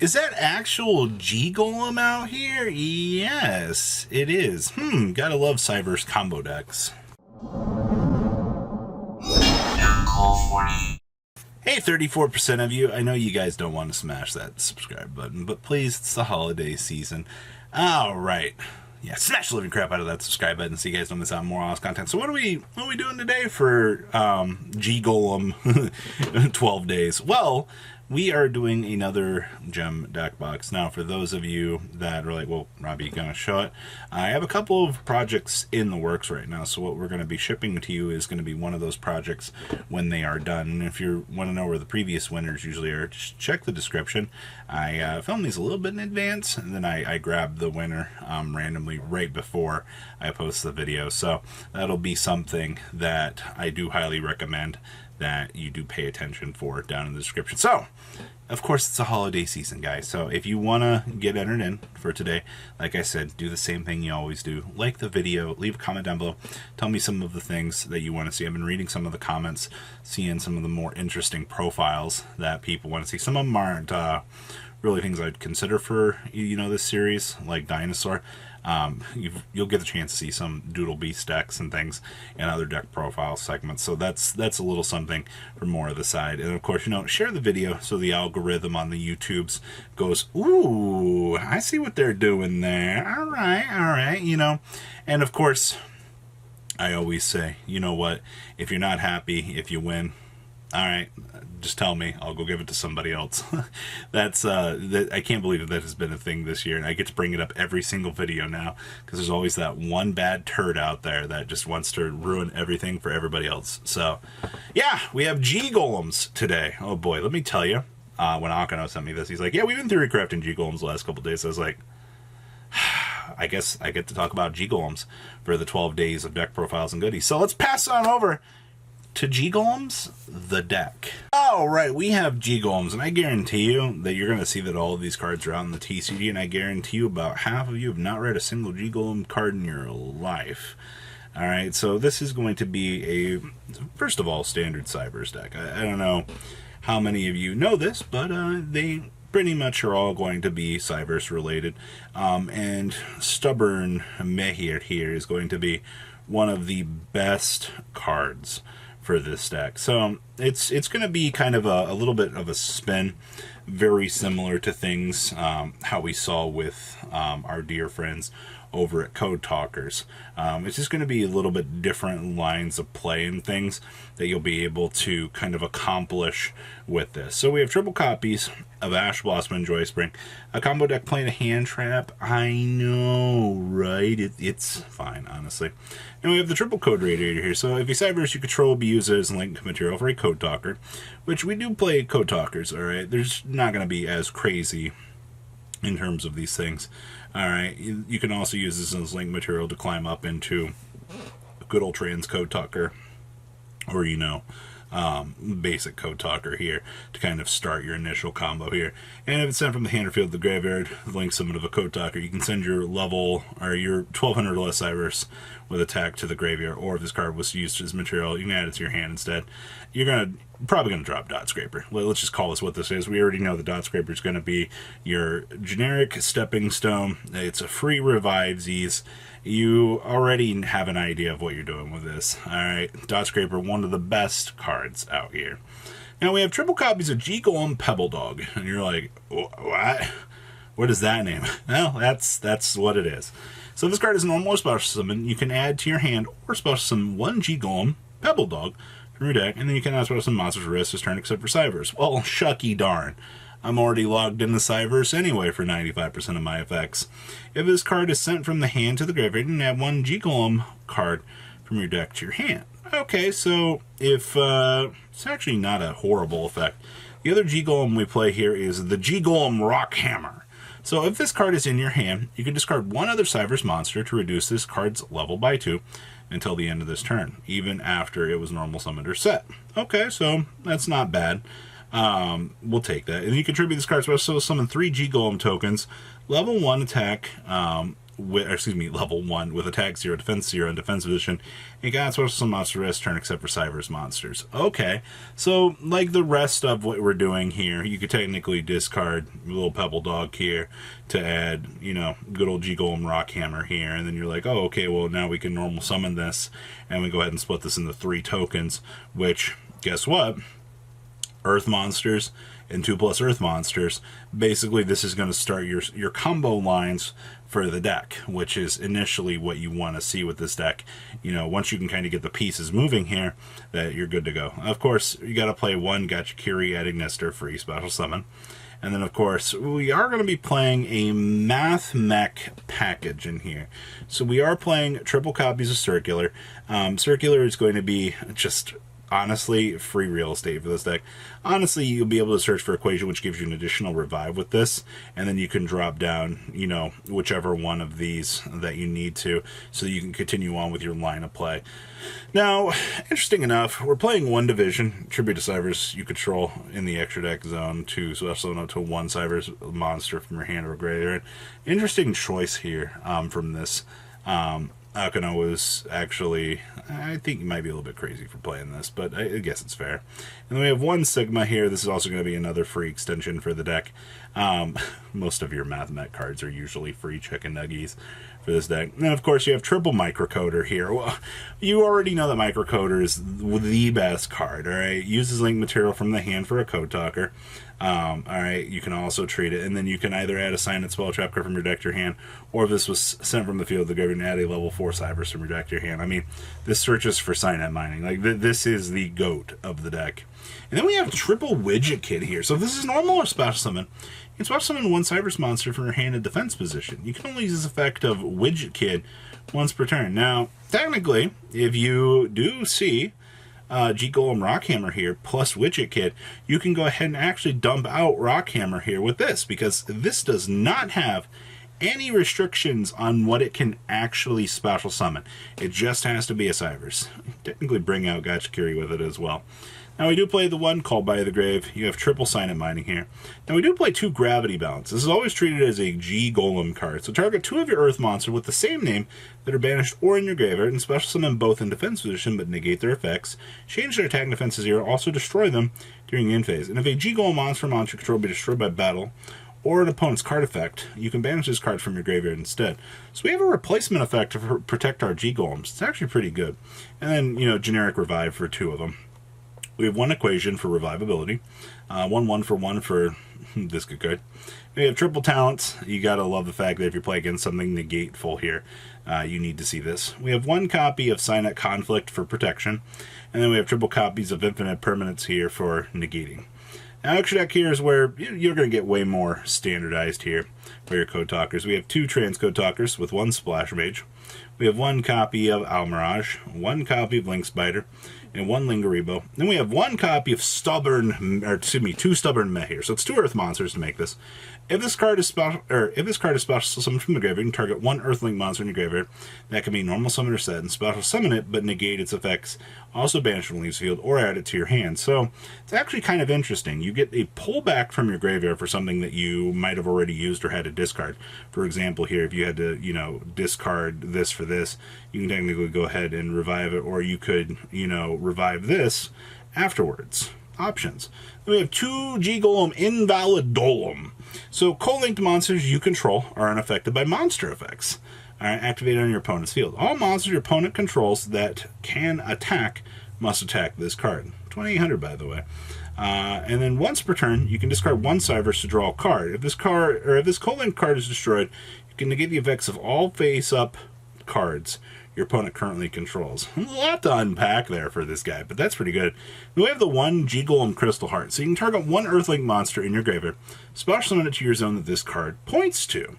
Is that actual G Golem out here? Yes, it is. Gotta love Cyberse combo decks. Hey, 34% of you. I know you guys don't want to smash that subscribe button, but please, it's the holiday season. All right. Yeah, smash the living crap out of that subscribe button so you guys don't miss out on more awesome content. So what are we doing today for G Golem 12 days? Well, we are doing another gem deck box. Now, for those of you that are like, well, Robbie, you gonna show it? I have a couple of projects in the works right now, so what we're going to be shipping to you is going to be one of those projects when they are done. And if you want to know where the previous winners usually are, just check the description. I filmed these a little bit in advance, and then I grabbed the winner randomly right before I post the video. So that'll be something that I do highly recommend that you do pay attention for down in the description. So, of course, it's a holiday season, guys. So if you want to get entered in for today, like I said, do the same thing you always do. Like the video, leave a comment down below. Tell me some of the things that you want to see. I've been reading some of the comments, seeing some of the more interesting profiles that people want to see. Some of them aren't really things I'd consider for, this series, like Dinosaur. You'll get the chance to see some Doodle Beast decks and things and other deck profile segments. So that's a little something for more of the side. And of course, share the video so the algorithm on the YouTubes goes, ooh, I see what they're doing there. All right, And of course, I always say, you know what? If you're not happy, if you win, all right, just tell me. I'll go give it to somebody else. I can't believe that has been a thing this year, and I get to bring it up every single video now because there's always that one bad turd out there that just wants to ruin everything for everybody else. So, yeah, we have G Golemms today. Oh boy, let me tell you. When Akano sent me this, he's like, "Yeah, we've been theory crafting G Golemms the last couple of days." I was like, I guess I get to talk about G Golemms for the 12 days of deck profiles and goodies. So let's pass on over to G Golemms, the deck. All right, we have G Golemms, and I guarantee you that you're going to see that all of these cards are out in the TCG, and I guarantee you about half of you have not read a single G Golem card in your life. All right, so this is going to be first of all, standard Cyberse deck. I don't know how many of you know this, but they pretty much are all going to be Cyberse related, and Stubborn Mehir here is going to be one of the best cards for this deck. So it's going to be kind of a little bit of a spin, very similar to things how we saw with our dear friends over at Code Talkers. It's just going to be a little bit different lines of play and things that you'll be able to kind of accomplish with this. So we have triple copies of Ash Blossom and Joy Spring, a combo deck playing a hand trap. I know, right? It's fine, honestly. And we have the triple code radiator here. So if you Cyberse, you control, be used as link material for a Code Talker, which we do play Code Talkers, all right? There's not going to be as crazy in terms of these things. All right, you can also use this as link material to climb up into a good old trans Code Talker, or basic Code Talker here to kind of start your initial combo here. And if it's sent from the hand or field to the graveyard, link summon of a Code Talker, you can send your level or your 1200 or less Cyberse with attack to the graveyard, or if this card was used as material, you can add it to your hand instead. You're probably gonna drop Dot Scraper. Well, let's just call this what this is. We already know the Dot Scraper is going to be your generic stepping stone. It's a free revive-sies. You already have an idea of what you're doing with this. All right, Dot Scraper, one of the best cards out here. Now we have triple copies of G Golem Pebble Dog, and you're like, what? What is that name? Well, that's what it is. So this card is normal or special summon. You can add to your hand or special summon one G Golem Pebble Dog from your deck, and then you can add special summon monsters for the rest of this turn except for Cyberse. Well, shucky darn. I'm already logged into Cyberse anyway for 95% of my effects. If this card is sent from the hand to the graveyard, you can add one G Golem card from your deck to your hand. Okay, so if it's actually not a horrible effect. The other G Golem we play here is the G Golem Rock Hammer. So if this card is in your hand, you can discard one other Cyberse monster to reduce this card's level by 2 until the end of this turn, even after it was normal summoned or set. Okay, so that's not bad. We'll take that. And you contribute this card special summon 3 G Golem tokens, level 1 attack, level 1 with attack 0, defense 0, and defense position. You got special summon monster rest turn except for Cyberse monsters. Okay, so like the rest of what we're doing here, you could technically discard a little Pebble Dog here to add, good old G Golem Rockhammer here, and then you're like, oh, okay, well now we can normal summon this, and we go ahead and split this into 3 tokens, which, guess what? Earth monsters and 2+ Earth monsters. Basically, this is going to start your combo lines for the deck, which is initially what you want to see with this deck. Once you can kind of get the pieces moving here, that you're good to go. Of course, you got to play 1 Gachikiri adding Nestor free special summon. And then, of course, we are going to be playing a Math Mech package in here. So we are playing triple copies of Circular. Circular is going to be just, honestly, free real estate for this deck. Honestly, you'll be able to search for Equation, which gives you an additional revive with this, and then you can drop down, whichever one of these that you need to, so you can continue on with your line of play. Now, interesting enough, we're playing 1 division, Tribute to Cyberse, you control in the extra deck zone to special summon up to 1 Cyberse monster from your hand or graveyard. Interesting choice here from this. Akano was actually, I think he might be a little bit crazy for playing this, but I guess it's fair. And then we have 1 Sigma here. This is also going to be another free extension for the deck. Most of your Math Mech cards are usually free chicken nuggies for this deck. And then, of course, you have triple Microcoder here. Well, you already know that Microcoder is the best card, all right? Uses link material from the hand for a Code Talker. All right, you can also treat it, and then you can either add a Signet Spell Trap card from your deck to your hand, or if this was sent from the field, the graveyard, add a level 4 Cyberse from your deck to your hand. I mean, this searches for Signet mining. Like, this is the GOAT of the deck. And then we have triple Widget Kit here. So if this is normal or special summon, you can special summon 1 Cyberse monster from your hand in defense position. You can only use this effect of Widget Kit once per turn. Now, technically, if you do see G Golem Rockhammer here plus Widget Kit, you can go ahead and actually dump out Rockhammer here with this, because this does not have any restrictions on what it can actually special summon. It just has to be a Cyberse. Technically bring out Gachikiri with it as well. Now we do play the 1 Called by the Grave. You have triple Signet Mining here. Now we do play 2 Gravity Balance. This is always treated as a G Golem card. So target 2 of your Earth monster with the same name that are banished or in your graveyard, and special summon both in defense position but negate their effects. Change their attack and defense to 0. Also destroy them during the end phase. And if a G Golem monster you control be destroyed by battle or an opponent's card effect, you can banish this card from your graveyard instead. So we have a replacement effect to protect our G Golems. It's actually pretty good. And then, generic revive for 2 of them. We have 1 Equation for revivability, 1/1 for this good card. We have triple talents. You gotta love the fact that if you play against something negateful here, you need to see this. We have 1 copy of Signet Conflict for protection, and then we have triple copies of Infinite Permanence here for negating. Now, extra deck here is where you're going to get way more standardized here for your Code Talkers. We have 2 Transcode Talkers with 1 Splash Mage. We have 1 copy of Almirage, 1 copy of Link Spider, and 1 Lingaribo. Then we have 1 copy of 2 Stubborn Meh here. So it's 2 Earth monsters to make this. If this card is special summoned from the graveyard, you can target 1 Earthlink monster in your graveyard. That can be normal summon or set, and special summon it, but negate its effects. Also banish from the leaves field, or add it to your hand. So it's actually kind of interesting. You get a pullback from your graveyard for something that you might have already used or had to discard. For example, here, if you had to, discard this for this, you can technically go ahead and revive it, or you could, revive this afterwards. Options. We have 2 G Golem Invalidolum. So co-linked monsters you control are unaffected by monster effects. Activated on your opponent's field. All monsters your opponent controls that can attack must attack this card. 2800, by the way. And then once per turn, you can discard 1 Cyberse to draw a card. If this co-linked card is destroyed, you can negate the effects of all face-up cards your opponent currently controls. A lot to unpack there for this guy, but that's pretty good. Then we have the 1 G Golem Crystal Heart. So you can target 1 Earthlink monster in your graveyard, special summon it to your zone that this card points to.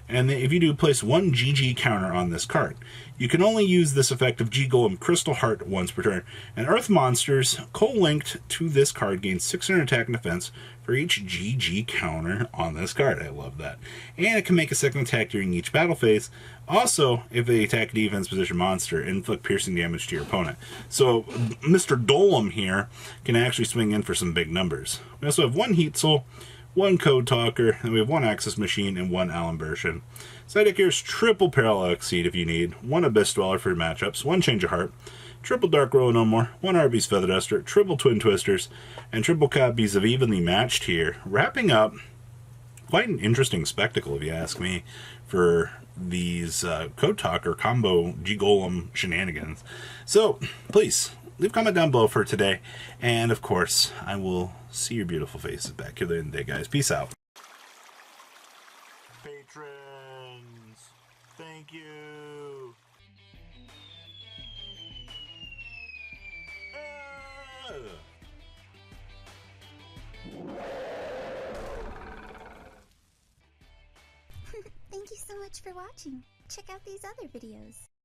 And then if you do, place 1 GG counter on this card. You can only use this effect of G Golem Crystal Heart once per turn. And Earth monsters co-linked to this card gain 600 attack and defense for each GG counter on this card. I love that. And it can make a second attack during each battle phase. Also, if they attack a defense position monster, inflict piercing damage to your opponent. So Mr. Golemn here can actually swing in for some big numbers. We also have 1 Heat Soul, one Code Talker, and we have one Axis Machine and one Allen Bershon. Side deck here is triple Parallel Exceed if you need, one Abyss Dweller for your matchups, one Change of Heart, triple Dark Roll No More, one Arby's Feather Duster, triple Twin Twisters, and triple copies of Evenly Matched here. Wrapping up quite an interesting spectacle, if you ask me, for these Code Talker combo G Golemm shenanigans. So, please, leave a comment down below for today, and of course, I will see your beautiful faces back here in the day, guys. Peace out. Patrons, thank you. Thank you so much for watching. Check out these other videos.